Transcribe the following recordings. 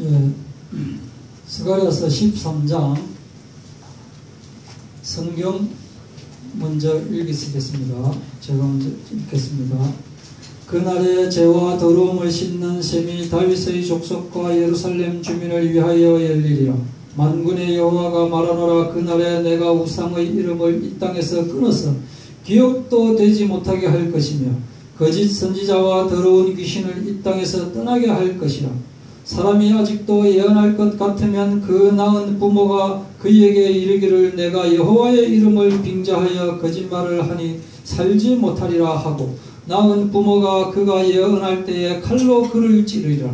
예, 스가랴서 13장 성경 먼저 읽겠습니다. 제가 먼저 읽겠습니다. 그날에 죄와 더러움을 씻는 셈이 다윗의 족속과 예루살렘 주민을 위하여 열리리라. 만군의 여호와가 말하노라. 그날에 내가 우상의 이름을 이 땅에서 끊어서 기억도 되지 못하게 할 것이며 거짓 선지자와 더러운 귀신을 이 땅에서 떠나게 할 것이라. 사람이 아직도 예언할 것 같으면 그 낳은 부모가 그에게 이르기를 내가 여호와의 이름을 빙자하여 거짓말을 하니 살지 못하리라 하고 낳은 부모가 그가 예언할 때에 칼로 그를 찌르리라.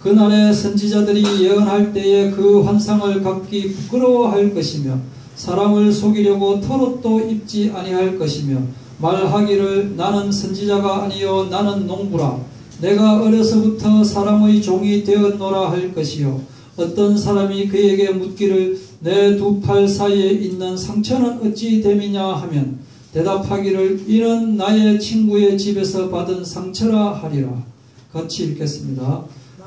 그날에 선지자들이 예언할 때에 그 환상을 갖기 부끄러워할 것이며 사람을 속이려고 털옷도 입지 아니할 것이며 말하기를 나는 선지자가 아니요 나는 농부라. 내가 어려서부터 사람의 종이 되었노라 할 것이요 어떤 사람이 그에게 묻기를 내 두 팔 사이에 있는 상처는 어찌 됨이냐 하면 대답하기를 이는 나의 친구의 집에서 받은 상처라 하리라. 같이 읽겠습니다.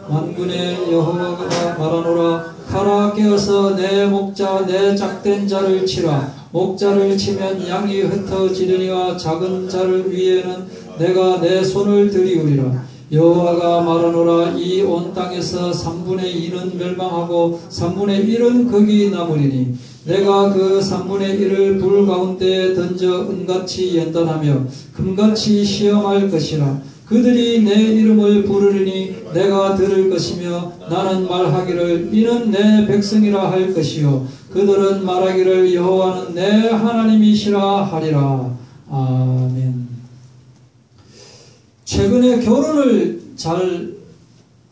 만군의 여호와가 말하노라. 가라 깨어서 내 목자 내 짝된 자를 치라. 목자를 치면 양이 흩어지려니와 작은 자를 위에는 내가 내 손을 들이우리라. 여호와가 말하노라. 이 온 땅에서 3분의 2는 멸망하고 3분의 1은 거기 남으리니 내가 그 3분의 1을 불 가운데에 던져 은같이 연단하며 금같이 시험할 것이라. 그들이 내 이름을 부르리니 내가 들을 것이며 나는 말하기를 이는 내 백성이라 할 것이요 그들은 말하기를 여호와는 내 하나님이시라 하리라. 아멘. 최근에 결혼을 잘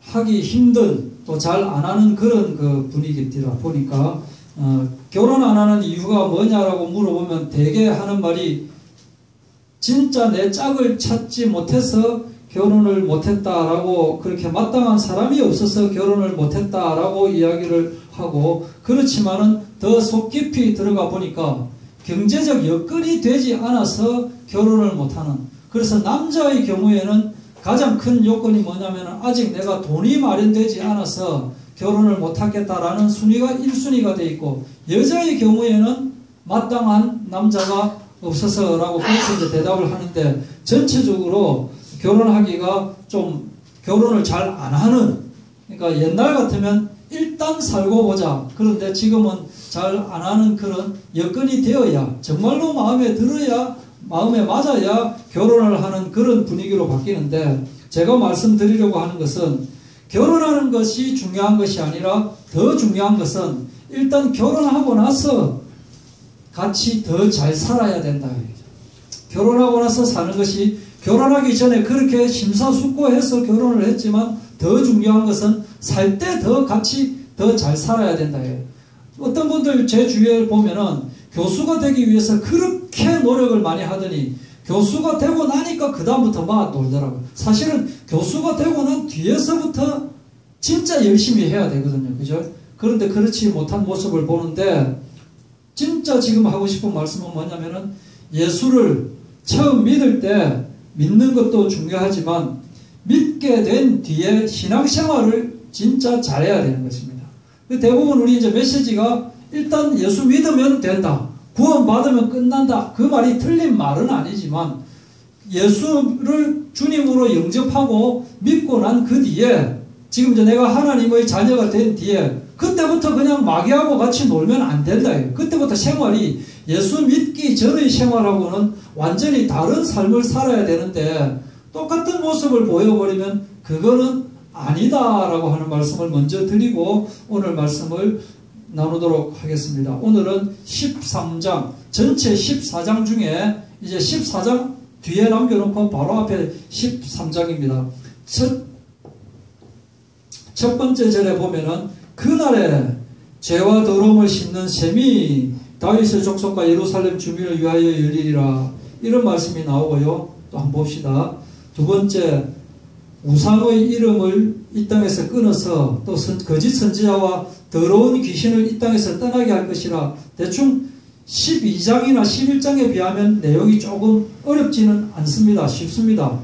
하기 힘든 또 잘 안 하는 그런 그 분위기입니다. 보니까 결혼 안 하는 이유가 뭐냐라고 물어보면 대개 하는 말이 진짜 내 짝을 찾지 못해서 결혼을 못했다라고, 그렇게 마땅한 사람이 없어서 결혼을 못했다라고 이야기를 하고, 그렇지만은 더 속 깊이 들어가 보니까 경제적 여건이 되지 않아서 결혼을 못하는, 그래서 남자의 경우에는 가장 큰 요건이 뭐냐면 아직 내가 돈이 마련되지 않아서 결혼을 못하겠다라는 순위가 1순위가 돼 있고, 여자의 경우에는 마땅한 남자가 없어서라고 그렇게 이제 대답을 하는데, 전체적으로 결혼하기가 좀 결혼을 잘 안 하는, 그러니까 옛날 같으면 일단 살고 보자, 그런데 지금은 잘 안 하는 그런 여건이 되어야, 정말로 마음에 들어야, 마음에 맞아야 결혼을 하는 그런 분위기로 바뀌는데, 제가 말씀드리려고 하는 것은 결혼하는 것이 중요한 것이 아니라 더 중요한 것은 일단 결혼하고 나서 같이 더 잘 살아야 된다. 결혼하고 나서 사는 것이, 결혼하기 전에 그렇게 심사숙고해서 결혼을 했지만 더 중요한 것은 살 때 더 같이 더 잘 살아야 된다. 어떤 분들 제 주위에 보면은 교수가 되기 위해서 그렇게 노력을 많이 하더니 교수가 되고 나니까 그 다음부터 막 놀더라고요. 사실은 교수가 되고 난 뒤에서부터 진짜 열심히 해야 되거든요. 그죠? 그런데 그렇지 못한 모습을 보는데, 진짜 지금 하고 싶은 말씀은 뭐냐면은 예수를 처음 믿을 때 믿는 것도 중요하지만 믿게 된 뒤에 신앙생활을 진짜 잘해야 되는 것입니다. 대부분 우리 이제 메시지가 일단 예수 믿으면 된다, 구원받으면 끝난다, 그 말이 틀린 말은 아니지만 예수를 주님으로 영접하고 믿고 난 그 뒤에, 지금 이제 내가 하나님의 자녀가 된 뒤에 그때부터 그냥 마귀하고 같이 놀면 안 된다. 그때부터 생활이 예수 믿기 전의 생활하고는 완전히 다른 삶을 살아야 되는데, 똑같은 모습을 보여버리면 그거는 아니다라고 하는 말씀을 먼저 드리고 오늘 말씀을 나누도록 하겠습니다. 오늘은 13장, 전체 14장 중에 이제 14장 뒤에 남겨놓고 바로 앞에 13장입니다. 첫 번째 절에 보면은 그날에 죄와 더러움을 씻는 셈이 다윗의 족속과 예루살렘 주민을 위하여 열리리라, 이런 말씀이 나오고요. 또 한번 봅시다. 두 번째, 우상의 이름을 이 땅에서 끊어서 또 거짓 선지자와 더러운 귀신을 이 땅에서 떠나게 할 것이라. 대충 12장이나 11장에 비하면 내용이 조금 어렵지는 않습니다. 쉽습니다.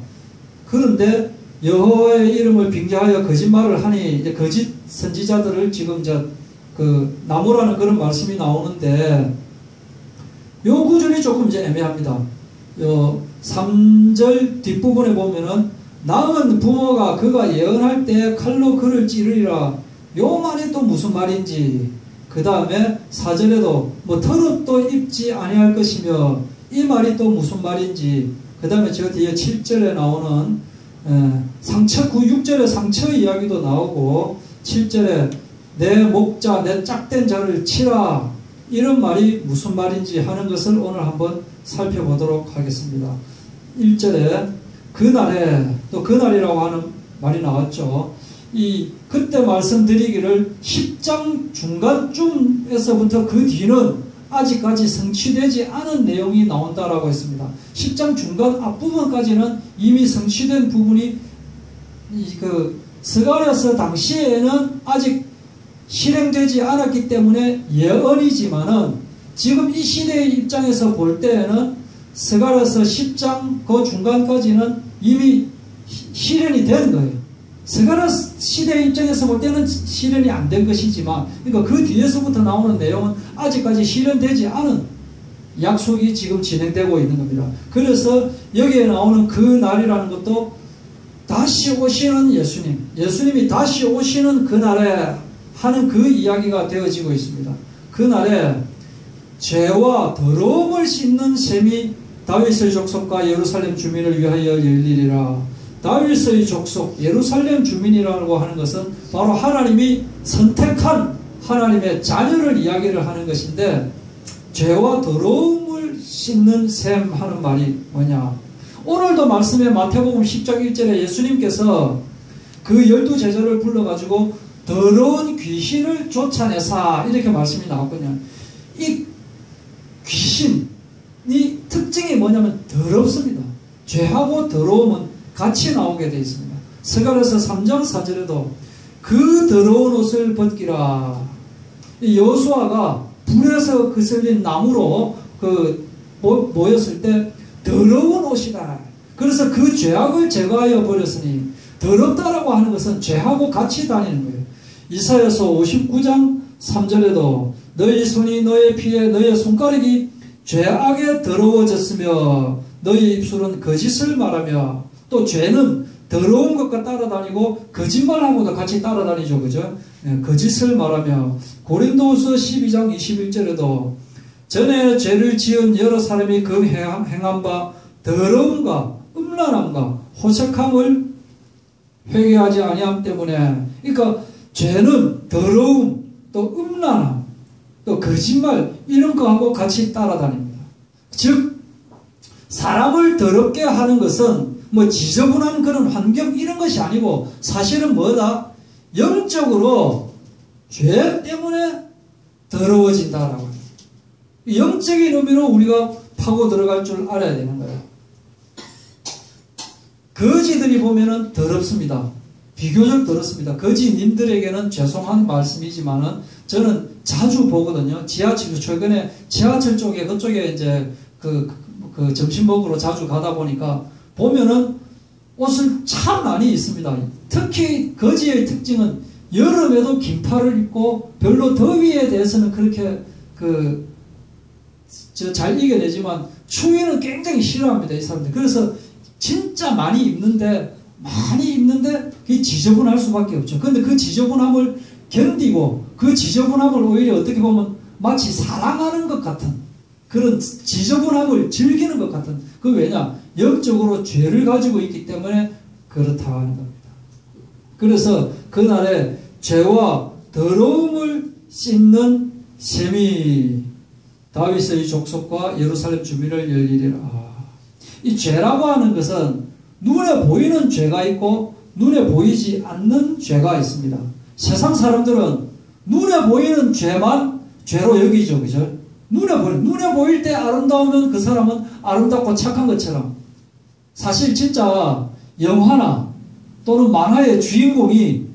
그런데 여호와의 이름을 빙자하여 거짓말을 하니 이제 거짓 선지자들을 지금 그 나무라는 그런 말씀이 나오는데 요 구절이 조금 이제 애매합니다. 요 3절 뒷부분에 보면은 남은 부모가 그가 예언할 때 칼로 그를 찌르리라. 요 말이 또 무슨 말인지. 그 다음에 4절에도 뭐 털옷도 입지 아니할 것이며 이 말이 또 무슨 말인지. 그 다음에 저 뒤에 7절에 나오는 상처 6절에 상처 이야기도 나오고 7절에 내 목자 내 짝된 자를 치라. 이런 말이 무슨 말인지 하는 것을 오늘 한번 살펴보도록 하겠습니다. 1절에 그날에 또 그날이라고 하는 말이 나왔죠. 그때 말씀드리기를 10장 중간쯤에서부터 그 뒤는 아직까지 성취되지 않은 내용이 나온다라고 했습니다. 10장 중간 앞부분까지는 이미 성취된 부분이 스가랴서 당시에는 아직 실행되지 않았기 때문에 예언이지만은 지금 이 시대의 입장에서 볼 때에는 스가랴서 10장 그 중간까지는 이미 실현이 된 거예요. 스가랴 시대의 입장에서 볼 때는 실현이 안 된 것이지만, 그러니까 그 뒤에서부터 나오는 내용은 아직까지 실현되지 않은 약속이 지금 진행되고 있는 겁니다. 그래서 여기에 나오는 그 날이라는 것도 다시 오시는 예수님이 다시 오시는 그날에 하는 그 이야기가 되어지고 있습니다. 그날에 죄와 더러움을 씻는 셈이 다윗의 족속과 예루살렘 주민을 위하여 열리리라. 다윗의 족속, 예루살렘 주민이라고 하는 것은 바로 하나님이 선택한 하나님의 자녀를 이야기를 하는 것인데, 죄와 더러움을 씻는 셈 하는 말이 뭐냐. 오늘도 말씀에 마태복음 10장 1절에 예수님께서 그 12제자를 불러가지고 더러운 귀신을 쫓아내사 이렇게 말씀이 나왔거든요. 이 귀신이 특징이 뭐냐면 더럽습니다. 죄하고 더러움은 같이 나오게 되어 있습니다. 스가랴서 3장 4절에도 그 더러운 옷을 벗기라. 여호수아가 불에서 그슬린 나무로 모였을 때 더러운 옷이다. 그래서 그 죄악을 제거하여 버렸으니, 더럽다라고 하는 것은 죄하고 같이 다니는 거예요. 이사야서 59장 3절에도 너희 손이 너의 피에 너의 손가락이 죄악에 더러워졌으며 너희 입술은 거짓을 말하며, 또 죄는 더러운 것과 따라다니고 거짓말하고도 같이 따라다니죠. 그죠? 거짓을 말하며. 고린도후서 12장 21절에도 전에 죄를 지은 여러 사람이 그 행한 바 더러움과 음란함과 호색함을 회개하지 아니함 때문에, 그러니까 죄는 더러움, 또 음란함, 또 거짓말 이런 거하고 같이 따라다닙니다. 즉 사람을 더럽게 하는 것은 뭐 지저분한 그런 환경 이런 것이 아니고 사실은 뭐다? 영적으로 죄 때문에 더러워진다라고 해요. 영적인 의미로 우리가 파고 들어갈 줄 알아야 되는 거예요. 거지들이 보면은 더럽습니다. 비교적 더럽습니다. 거지님들에게는 죄송한 말씀이지만은 저는 자주 보거든요. 최근에 지하철 쪽에 그쪽에 이제 그 점심 먹으러 자주 가다 보니까 보면은 옷을 참 많이 입습니다. 특히 거지의 특징은 여름에도 긴팔을 입고 별로 더위에 대해서는 그렇게 잘 이겨내지만 추위는 굉장히 싫어합니다. 이 사람들. 그래서 진짜 많이 입는데 그게 지저분할 수밖에 없죠. 그런데 그 지저분함을 견디고 그 지저분함을 오히려 어떻게 보면 마치 사랑하는 것 같은 그런 지저분함을 즐기는 것 같은, 그 왜냐? 영적으로 죄를 가지고 있기 때문에 그렇다 하는 겁니다. 그래서 그날에 죄와 더러움을 씻는 셈이 다윗의 족속과 예루살렘 주민을 열리리라. 이 죄라고 하는 것은 눈에 보이는 죄가 있고 눈에 보이지 않는 죄가 있습니다. 세상 사람들은 눈에 보이는 죄만 죄로 여기죠. 그죠? 눈에 보일 때 아름다우면 그 사람은 아름답고 착한 것처럼, 사실 진짜 영화나 또는 만화의 주인공이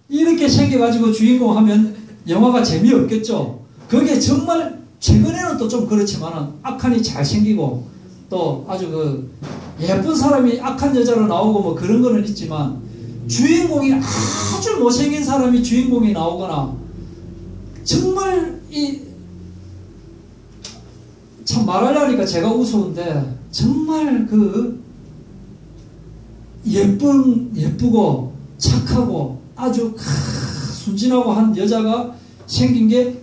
이렇게 생겨가지고 주인공 하면 영화가 재미없겠죠. 그게 정말 최근에는 또 좀 그렇지만 악한이 잘생기고 또 아주 그 예쁜 사람이 악한 여자로 나오고 뭐 그런 거는 있지만 주인공이 아주 못생긴 사람이 주인공이 나오거나 정말 참 말하려니까 제가 우스운데 정말 그 예쁘고 착하고 아주 순진하고 한 여자가 생긴 게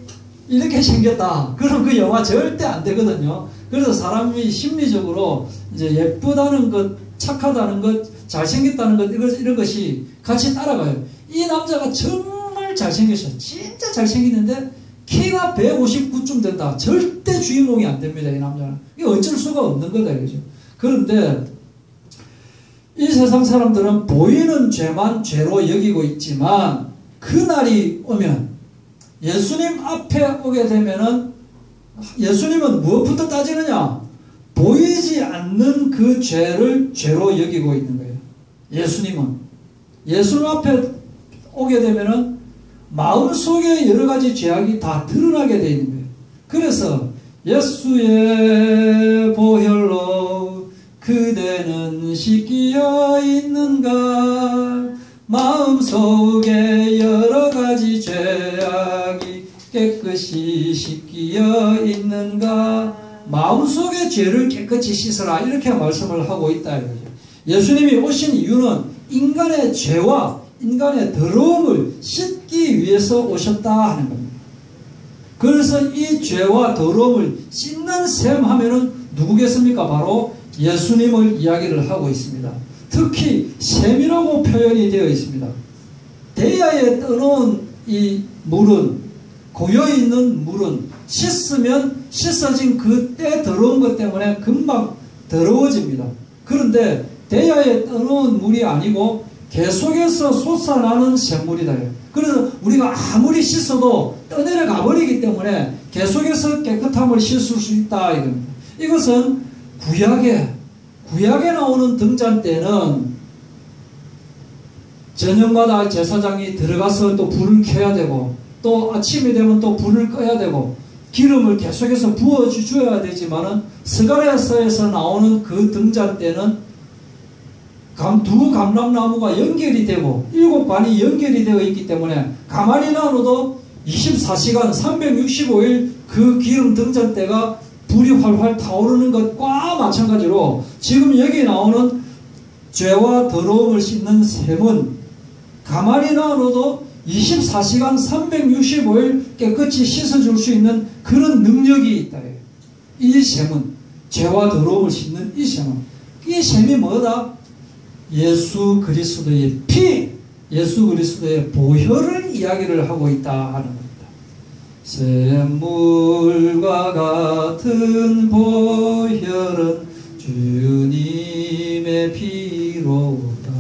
이렇게 생겼다. 그럼 그 영화 절대 안 되거든요. 그래서 사람이 심리적으로 이제 예쁘다는 것, 착하다는 것, 잘생겼다는 것, 이런 것이 같이 따라가요. 이 남자가 정말 잘생겼어요. 진짜 잘생겼는데 키가 159쯤 된다. 절대 주인공이 안 됩니다. 이 남자는. 이게 어쩔 수가 없는 거다. 그죠? 그런데 이 세상 사람들은 보이는 죄만 죄로 여기고 있지만 그날이 오면 예수님 앞에 오게 되면은 예수님은 무엇부터 따지느냐? 보이지 않는 그 죄를 죄로 여기고 있는 거예요. 예수님 앞에 오게 되면은 마음속에 여러 가지 죄악이 다 드러나게 되어 있는 거예요. 그래서 예수의 보혈로 그대는 씻기어 있는가? 마음속에 여러 가지 죄악이 깨끗이 씻기어 있는가? 마음속의 죄를 깨끗이 씻어라. 이렇게 말씀을 하고 있다. 예수님이 오신 이유는 인간의 죄와 인간의 더러움을 씻기 위해서 오셨다 하는 겁니다. 그래서 이 죄와 더러움을 씻는 셈 하면은 누구겠습니까? 바로 예수님을 이야기를 하고 있습니다. 특히 셈이라고 표현이 되어 있습니다. 대야에 떠놓은 이 물은, 고여있는 물은 씻으면 씻어진 그때 더러운 것 때문에 금방 더러워집니다. 그런데 대야에 떠놓은 물이 아니고 계속해서 솟아나는 샘물이다. 그래서 우리가 아무리 씻어도 떠내려가 버리기 때문에 계속해서 깨끗함을 씻을 수 있다. 이것은 구약에 나오는 등잔 때는 저녁마다 제사장이 들어가서 또 불을 켜야 되고 또 아침이 되면 또 불을 꺼야 되고 기름을 계속해서 부어줘야 되지만은 스가랴서에서 나오는 그 등잔 때는 두 감람나무가 연결이 되고 7반이 연결이 되어 있기 때문에 가만히 놔둬도 24시간 365일 그 기름 등잔대가 불이 활활 타오르는 것과 마찬가지로 지금 여기 나오는 죄와 더러움을 씻는 셈은 가만히 놔둬도 24시간 365일 깨끗이 씻어줄 수 있는 그런 능력이 있다. 이 셈은 죄와 더러움을 씻는 이 셈이 뭐다? 예수 그리스도의 피, 예수 그리스도의 보혈을 이야기를 하고 있다 하는 겁니다. 샘물과 같은 보혈은 주님의 피로다.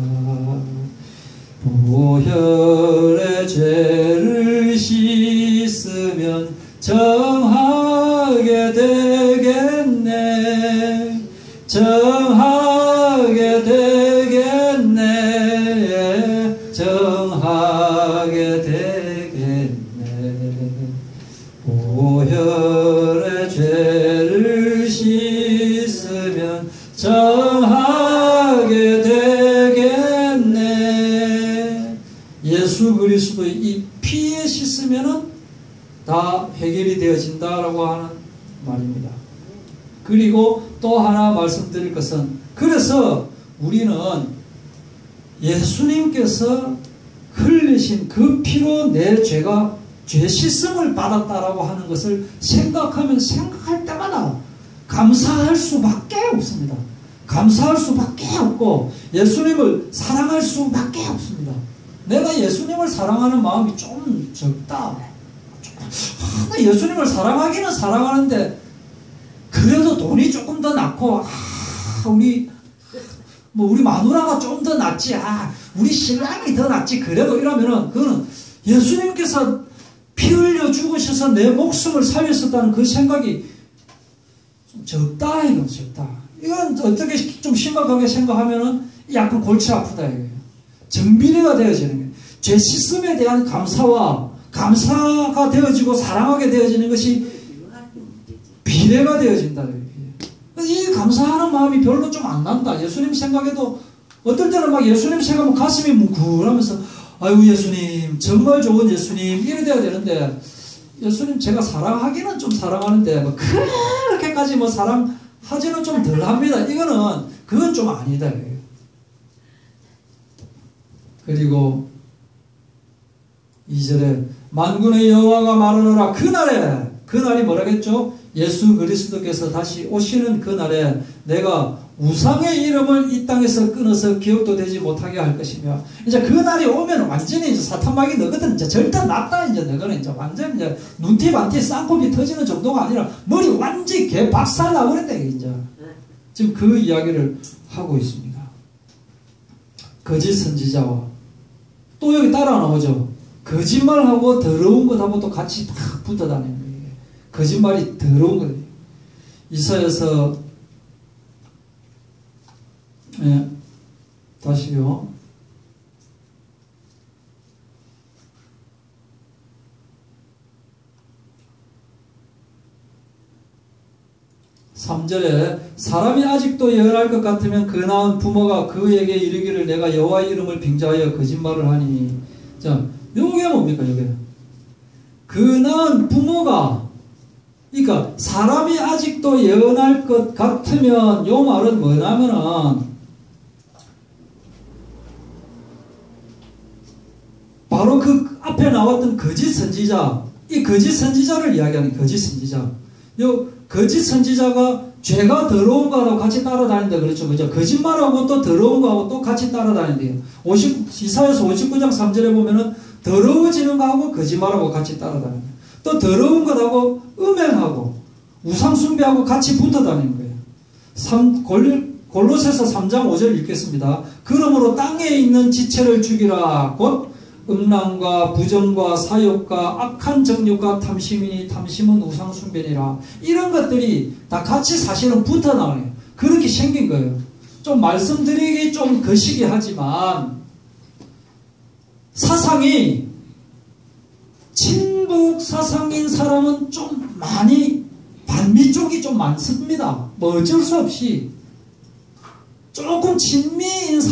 보혈의 죄를 씻으면 정하게 되겠네. 정하게 되겠네. 정하게 되겠네. 보혈의 죄를 씻으면 정하게 되겠네. 예수 그리스도의 이 피에 씻으면은 다 해결이 되어진다라고 하는 말입니다. 그리고 또 하나 말씀드릴 것은, 그래서 우리는 예수님께서 흘리신 그 피로 내 죄가 죄 씻음을 받았다라고 하는 것을 생각할 때마다 감사할 수밖에 없습니다. 감사할 수밖에 없고 예수님을 사랑할 수밖에 없습니다. 내가 예수님을 사랑하는 마음이 좀 적다. 예수님을 사랑하기는 사랑하는데 그래도 돈이 조금 더 낫고 우리 마누라가 좀 더 낫지, 우리 신랑이 더 낫지, 그래도 이러면은 그거는 예수님께서 피 흘려 죽으셔서 내 목숨을 살렸었다는 그 생각이 좀 적다. 이건 적다. 이건 어떻게 좀 심각하게 생각하면은 약간 골치 아프다 이거예요. 정비례가 되어지는 거예요. 죄 씻음에 대한 감사가 되어지고 사랑하게 되어지는 것이 비례가 되어진다. 이 감사하는 마음이 별로 좀 안 난다. 예수님 생각에도 어떨 때는 막 예수님 생각하면 가슴이 뭉클하면서 아유 예수님 정말 좋은 예수님 이래 돼야 되는데 예수님 제가 사랑하기는 좀 사랑하는데 뭐 그렇게까지 뭐 사랑하지는 좀 덜합니다. 이거는 그건 좀 아니다. 그리고 2절에 만군의 여호와가 말하노라 그날이 뭐라겠죠? 예수 그리스도께서 다시 오시는 그날에 내가 우상의 이름을 이 땅에서 끊어서 기억도 되지 못하게 할 것이며 이제 그날이 오면 완전히 이제 사탄막이 너거든 이제 절대 낫다 이제 너거는 이제 완전 이제 눈티 반티 쌍코피 터지는 정도가 아니라 머리 완전히 개 박살 나버린다 이제 지금 그 이야기를 하고 있습니다. 거짓 선지자와 또 여기 따라 나오죠. 거짓말하고 더러운 것하고 또 같이 막 붙어 다니는 거예요. 거짓말이 더러운 거예요. 이사야서 다시요. 3절에 사람이 아직도 예언할 것 같으면 그 낳은 부모가 그에게 이르기를 내가 여호와의 이름을 빙자하여 거짓말을 하니. 자, 요게 뭡니까 요게? 그 낳은 부모가 그러니까 사람이 아직도 예언할 것 같으면 요 말은 뭐냐면은 바로 그 앞에 나왔던 거짓 선지자, 이 거짓 선지자를 이야기하는 거짓 선지자. 요 거짓 선지자가 죄가 더러운 거하고 같이 따라다닌다 그랬죠. 그죠? 거짓말하고 또 더러운 거하고 또 같이 따라다닌대요. 이사야서 59장 3절에 보면은 더러워지는 거하고 거짓말하고 같이 따라다닌다. 또 더러운 것하고 음행하고 우상숭배하고 같이 붙어다니는 거예요. 골로새서 3장 5절 읽겠습니다. 그러므로 땅에 있는 지체를 죽이라. 곧 음란과 부정과 사욕과 악한 정욕과 탐심이니 탐심은 우상숭배니라. 이런 것들이 다 같이 사실은 붙어 나오네요. 그렇게 생긴 거예요. 좀 말씀드리기 좀 거시기 하지만 사상이 친북 사상인 사람은 좀 많이 반미 쪽이 좀 많습니다. 뭐 어쩔 수 없이 조금 친미인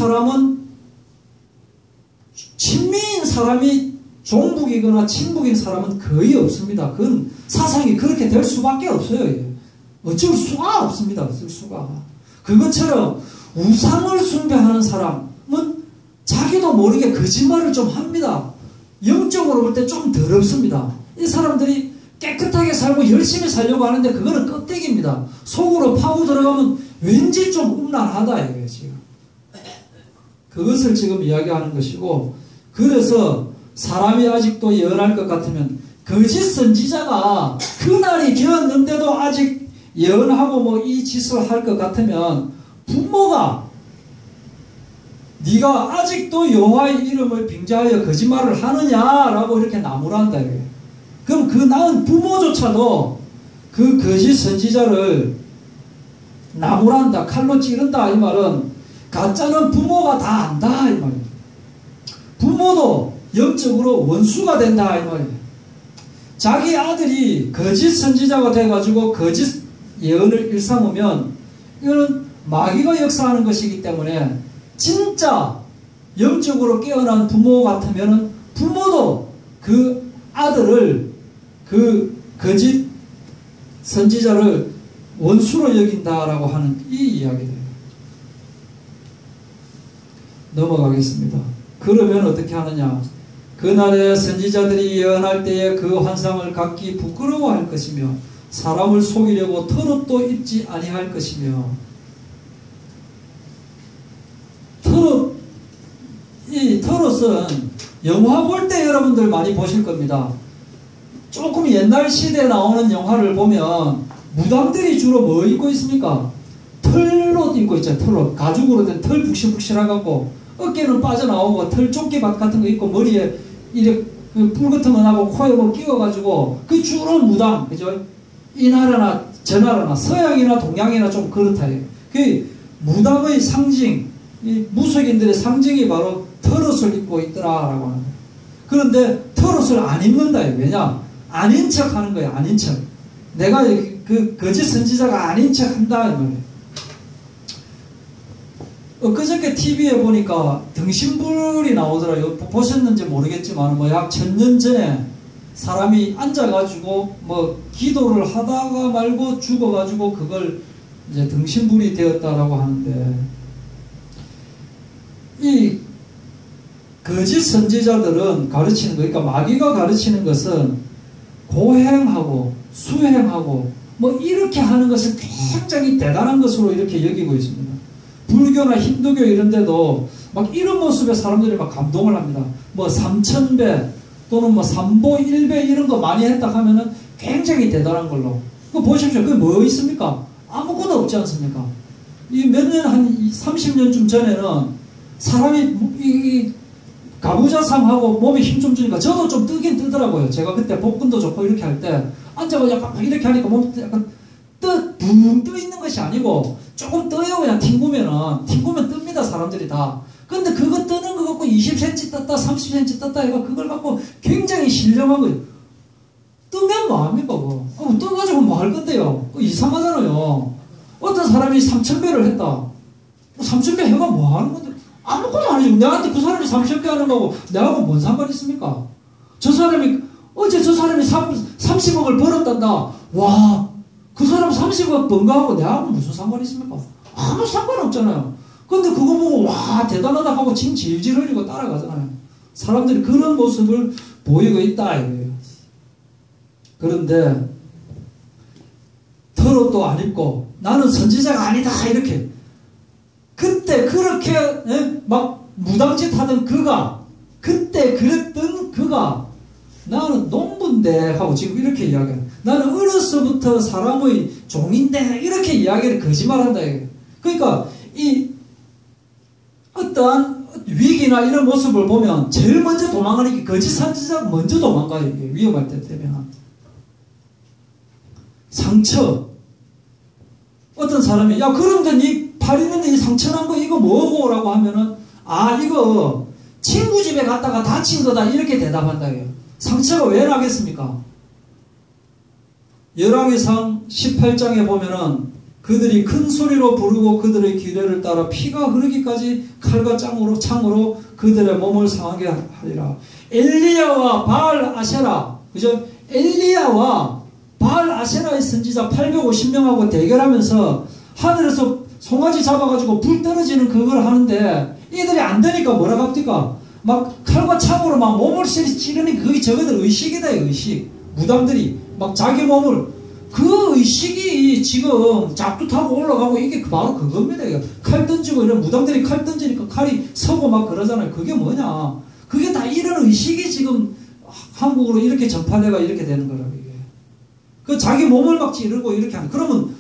사람이 종북이거나 친북인 사람은 거의 없습니다. 그건 사상이 그렇게 될 수밖에 없어요. 어쩔 수가 없습니다. 어쩔 수가. 그것처럼 우상을 숭배하는 사람은 자기도 모르게 거짓말을 좀 합니다. 영적으로 볼 때 좀 더럽습니다. 이 사람들이 깨끗하게 살고 열심히 살려고 하는데 그거는 껍데기입니다. 속으로 파고 들어가면 왠지 좀 음란하다 이거예요. 지금. 그것을 지금 이야기하는 것이고, 그래서 사람이 아직도 예언할 것 같으면 거짓 선지자가 그날이 되었는데도 아직 예언하고 뭐 이 짓을 할 것 같으면 부모가 네가 아직도 여호와의 이름을 빙자하여 거짓말을 하느냐라고 이렇게 나무란다. 그럼 그 낳은 부모조차도 그 거짓 선지자를 나무란다, 칼로 찌른다 이 말은 가짜는 부모가 다 안다 이 말이에요. 부모도 영적으로 원수가 된다 이 말이에요. 자기 아들이 거짓 선지자가 돼가지고 거짓 예언을 일삼으면 이거는 마귀가 역사하는 것이기 때문에 진짜 영적으로 깨어난 부모 같으면 부모도 그 아들을 그 거짓 선지자를 원수로 여긴다라고 하는 이 이야기예요. 넘어가겠습니다. 그러면 어떻게 하느냐? 그날에 선지자들이 예언할 때에 그 환상을 각기 부끄러워할 것이며 사람을 속이려고 털옷도 입지 아니할 것이며. 이 털옷은 영화 볼 때 여러분들 많이 보실 겁니다. 조금 옛날 시대에 나오는 영화를 보면 무당들이 주로 뭐 입고 있습니까? 털옷 입고 있잖아요. 털옷. 가죽으로 된 털 북실북실하고 어깨는 빠져나오고 털 조끼밭 같은 거 입고 머리에 이렇게 뿔 같은 거 나고 코에 뭐 끼워가지고 그 주로 무당. 그죠? 이 나라나 저 나라나 서양이나 동양이나 좀 그렇다. 그 무당의 상징, 이 무속인들의 상징이 바로 털옷을 입고 있더라라고 하는 거예요. 그런데 털옷을 안 입는다. 왜냐? 아닌 척 하는 거예요. 아닌 척. 내가 그 거짓 선지자가 아닌 척 한다. 이 말이에요. 엊그저께 TV에 보니까 등신불이 나오더라고요. 보셨는지 모르겠지만 뭐 약 1000년 전에 사람이 앉아가지고 뭐 기도를 하다가 말고 죽어가지고 그걸 이제 등신불이 되었다라고 하는데, 이 거짓 선지자들은 가르치는 거, 그러니까 마귀가 가르치는 것은 고행하고 수행하고 뭐 이렇게 하는 것을 굉장히 대단한 것으로 이렇게 여기고 있습니다. 불교나 힌두교 이런 데도 막 이런 모습에 사람들이 막 감동을 합니다. 뭐 3000배 또는 뭐 3보 1배 이런 거 많이 했다 하면은 굉장히 대단한 걸로. 그거 보십시오. 그게 뭐 있습니까? 아무것도 없지 않습니까? 이 몇 년, 한 30년쯤 전에는 사람이 이 가부좌상하고 몸에 힘 좀 주니까 저도 좀 뜨긴 뜨더라고요. 제가 그때 복근도 좋고 이렇게 할 때 앉아가 약간 이렇게 하니까 몸이 약간 붕 떠 있는 것이 아니고 조금 떠요. 그냥 튕구면 뜹니다. 사람들이 다. 근데 그거 뜨는 거 갖고 20cm 떴다 30cm 떴다 이거 그걸 갖고 굉장히 신령한 거예요. 뜨면 뭐합니까 그거? 떠가지고 뭐 할 건데요? 그거 이상하잖아요. 어떤 사람이 3000배를 했다. 3000배 해가 뭐 하는 건데? 아무것도 아니죠. 내한테 그 사람이 30배 하는 거고 내하고 뭔 상관이 있습니까? 저 사람이 어제 저 사람이 30억을 벌었단다. 와, 그 사람 30억 번 거하고 내하고 무슨 상관이 있습니까? 아무 상관없잖아요. 근데 그거 보고 와 대단하다 하고 침 질질 흘리고 따라가잖아요. 사람들이 그런 모습을 보이고 있다 이거예요. 그런데 털옷도 안 입고 나는 선지자가 아니다 이렇게 그때 그렇게 막 무당짓 하던 그가 그때 그랬던 그가 나는 농부인데 하고 지금 이렇게 이야기해요. 나는 어려서부터 사람의 종인데 이렇게 이야기를 거짓말한다 이거예요. 그러니까 이 어떠한 위기나 이런 모습을 보면 제일 먼저 도망가는 게 거짓 선지자가 먼저 도망가요. 이게 위험할 때 되면. 상처. 어떤 사람이 야 그런데 니 팔 있는데 이 상처 난 거 이거 뭐고? 라고 하면은 아 이거 친구 집에 갔다가 다친 거다 이렇게 대답한다 해요. 상처가 왜 나겠습니까? 열왕기상 18장에 보면은 그들이 큰 소리로 부르고 그들의 기뢰를 따라 피가 흐르기까지 칼과 창으로 그들의 몸을 상하게 하리라. 엘리야와 바알 아세라, 그죠? 엘리야와 바알 아세라의 선지자 850명하고 대결하면서 하늘에서 송아지 잡아가지고 불 떨어지는 그걸 하는데 이들이 안 되니까 뭐라고 합니까? 막 칼과 창으로 막 몸을 찌르니 그게 저거들 의식이다, 의식. 무당들이 막 자기 몸을 그 의식이 지금 작두 타고 올라가고 이게 바로 그겁니다. 칼 던지고 이런 무당들이 칼 던지니까 칼이 서고 막 그러잖아요. 그게 뭐냐? 그게 다 이런 의식이 지금 한국으로 이렇게 전파돼가 이렇게 되는 거라고 이게. 그 자기 몸을 막 찌르고 이렇게 하는. 그러면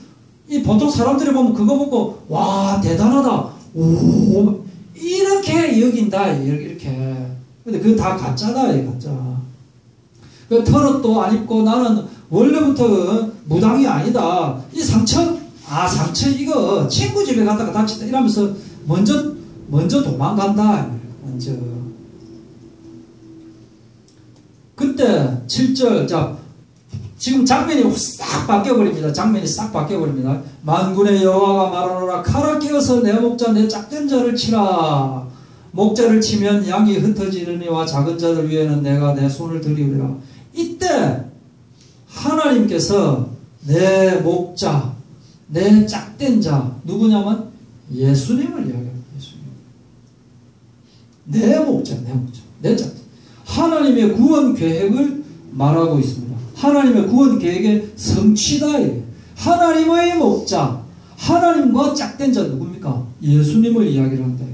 이 보통 사람들이 보면 그거 보고 와 대단하다. 오 이렇게 여긴다 이렇게. 근데 그거 다 가짜다 이 가짜. 그 털옷도 안 입고 나는 원래부터 무당이 아니다. 이 상처 이거 친구 집에 갔다가 다친다 이러면서 먼저 도망간다. 먼저. 그때 7절 자 지금 장면이 싹 바뀌어버립니다. 장면이 싹 바뀌어버립니다. 만군의 여호와가 말하노라 칼아 끼어서 내 목자 내 작은 자를 치라. 목자를 치면 양이 흩어지느니와 작은 자들 위에는 내가 내 손을 들이우리라. 이때 하나님께서 내 목자, 내 짝된 자 누구냐면 예수님을 이야기합니다. 예수님. 내 목자, 내 짝된 하나님의 구원 계획을 말하고 있습니다. 하나님의 구원 계획의 성취다. 하나님의 목자, 하나님과 짝된 자 누굽니까? 예수님을 이야기를 한다.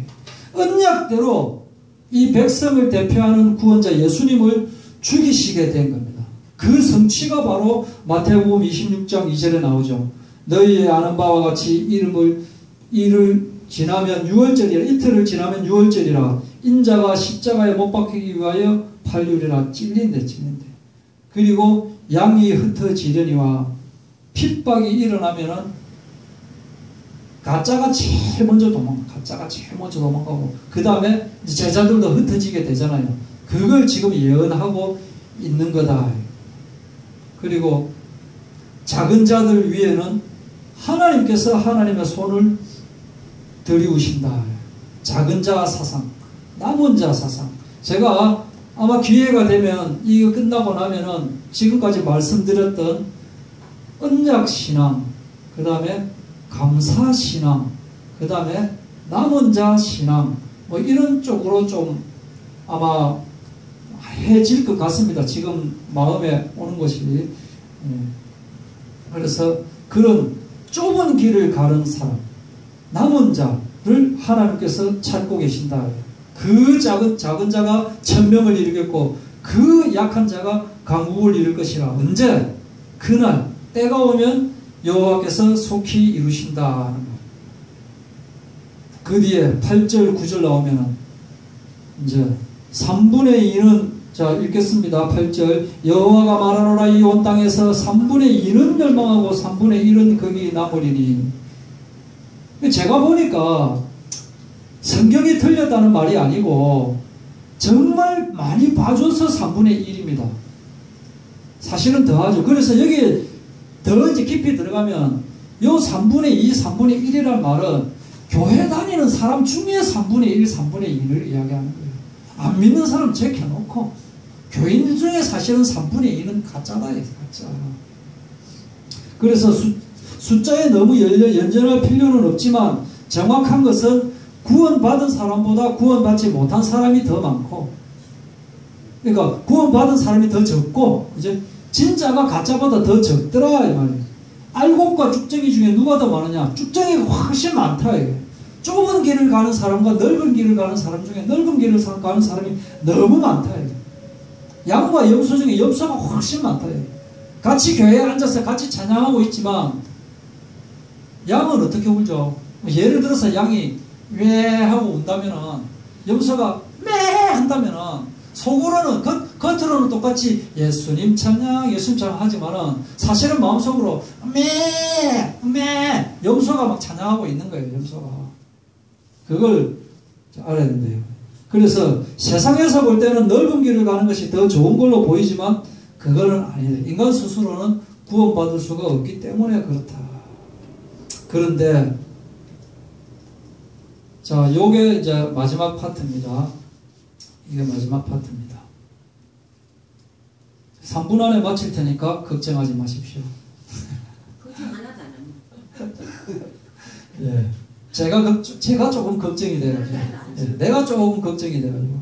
언약대로 이 백성을 대표하는 구원자 예수님을 죽이시게 된 겁니다. 그 성취가 바로 마태복음 26장 2절에 나오죠. 너희의 아는 바와 같이 이틀을 지나면 6월절이라 인자가 십자가에 못 박히기 위하여 팔리우리라. 찔린데. 그리고 양이 흩어지려니와 핍박이 일어나면은 가짜가 제일 먼저 도망가고 그 다음에 제자들도 흩어지게 되잖아요. 그걸 지금 예언하고 있는 거다. 그리고 작은 자들 위에는 하나님께서 하나님의 손을 들이우신다. 작은 자 사상, 남은 자 사상. 제가 아마 기회가 되면 이거 끝나고 나면은 지금까지 말씀드렸던 언약신앙, 그 다음에 감사신앙, 그 다음에 남은 자 신앙, 뭐 이런 쪽으로 좀 아마 해질 것 같습니다. 지금 마음에 오는 것이. 그래서 그런 좁은 길을 가는 사람, 남은 자를 하나님께서 찾고 계신다. 그 작은 자가 천명을 이루겠고 그 약한 자가 강국을 이룰 것이라. 언제? 그날 때가 오면 여호와께서 속히 이루신다 하는 거. 그 뒤에 8절 9절 나오면은 이제 3분의 2는 자 읽겠습니다. 8절 여호와가 말하노라 이 온 땅에서 3분의 2는 멸망하고 3분의 1은 거기 남으리니. 제가 보니까 성경이 틀렸다는 말이 아니고 정말 많이 봐줘서 3분의 1입니다. 사실은 더하죠. 그래서 여기에 더 이제 깊이 들어가면 요 3분의 2, 3분의 1이란 말은 교회 다니는 사람 중에 3분의 1, 3분의 2를 이야기하는 거예요. 안 믿는 사람 제껴놓고 교인 중에 사실은 3분의 2는 가짜다. 가짜. 그래서 숫자에 너무 연연할 필요는 없지만 정확한 것은 구원받은 사람보다 구원받지 못한 사람이 더 많고, 그러니까 구원받은 사람이 더 적고, 이제 진짜가 가짜보다 더 적더라 이 말이에요. 알곡과 쭉정이 중에 누가 더 많으냐? 쭉정이가 훨씬 많다 이게. 좁은 길을 가는 사람과 넓은 길을 가는 사람 중에 넓은 길을 가는 사람이 너무 많다 이게. 양과 염소 중에 염소가 훨씬 많다 이게. 같이 교회에 앉아서 같이 찬양하고 있지만 양은 어떻게 울죠? 예를 들어서 양이 왜 하고 운다면은 염소가 매 한다면은 속으로는 겉으로는 똑같이 예수님 찬양 예수님 찬양 하지만은 사실은 마음속으로 매 염소가 막 찬양하고 있는 거예요. 염소가. 그걸 알아야 된대요. 그래서 세상에서 볼 때는 넓은 길을 가는 것이 더 좋은 걸로 보이지만 그거는 아니다. 인간 스스로는 구원받을 수가 없기 때문에 그렇다. 그런데 자, 요게 이제 마지막 파트입니다. 이게 마지막 파트입니다. 3분 안에 마칠 테니까 걱정하지 마십시오. 걱정 안 하잖아요. 예. 제가 조금 걱정이 돼가지고. 예, 내가 조금 걱정이 돼가지고.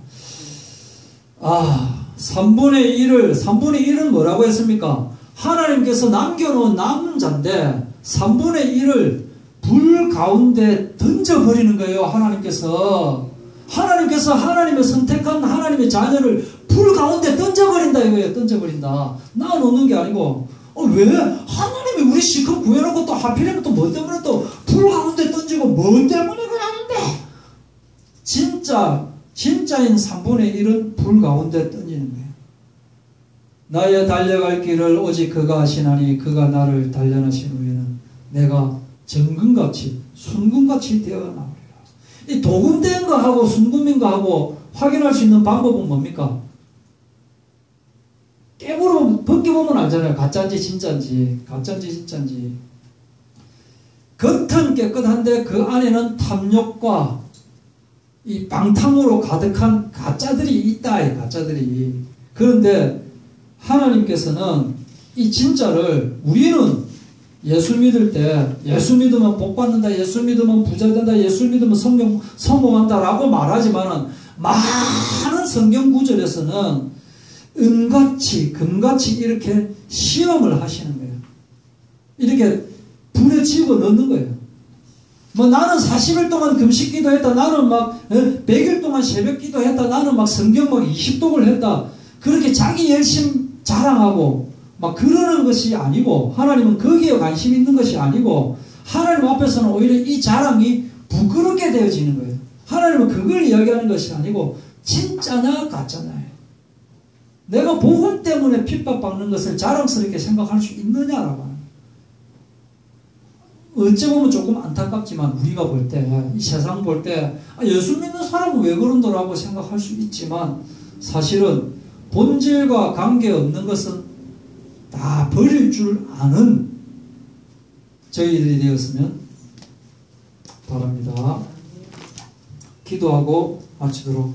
3분의 1은 뭐라고 했습니까? 하나님께서 남겨놓은 남은 자인데, 3분의 1을 불 가운데 던져버리는 거예요. 하나님께서 하나님의 선택한 하나님의 자녀를 불 가운데 던져버린다 이거예요. 던져버린다. 놔놓는 게 아니고 왜? 하나님이 우리 실컷 구해놓고 또 하필이면 또 뭐 때문에 또 불 가운데 던지고 뭐 때문에 그러는데 진짜인 3분의 1은 불 가운데 던지는 거예요. 나의 달려갈 길을 오직 그가 하시나니 그가 나를 단련하신 후에는 내가 정금같이 순금같이 되어나오리라. 이 도금된 거하고 순금인 거하고 확인할 수 있는 방법은 뭡니까? 깨물어 벗겨보면 알잖아요. 가짜인지 진짜인지. 겉은 깨끗한데 그 안에는 탐욕과 이 방탕으로 가득한 가짜들이 있다. 가짜들이. 그런데 하나님께서는 이 진짜를 우리는 예수 믿을 때 예수 믿으면 복 받는다, 예수 믿으면 부자 된다, 예수 믿으면 성공한다 라고 말하지만은 많은 성경 구절에서는 은같이 금같이 이렇게 시험을 하시는 거예요. 이렇게 불에 집어 넣는 거예요. 뭐 나는 40일 동안 금식 기도했다, 나는 막 100일 동안 새벽 기도했다, 나는 막 성경 막 20독을 했다, 그렇게 자기 열심 자랑하고 막 그러는 것이 아니고, 하나님은 거기에 관심 있는 것이 아니고, 하나님 앞에서는 오히려 이 자랑이 부끄럽게 되어지는 거예요. 하나님은 그걸 이야기하는 것이 아니고 진짜냐 가짜냐. 내가 복음 때문에 핍박받는 것을 자랑스럽게 생각할 수 있느냐라고 하는 거예요. 어찌 보면 조금 안타깝지만 우리가 볼 때, 이 세상 볼 때 예수 믿는 사람은 왜 그런다라고 생각할 수 있지만, 사실은 본질과 관계없는 것은 다 버릴 줄 아는 저희들이 되었으면 바랍니다. 기도하고 마치도록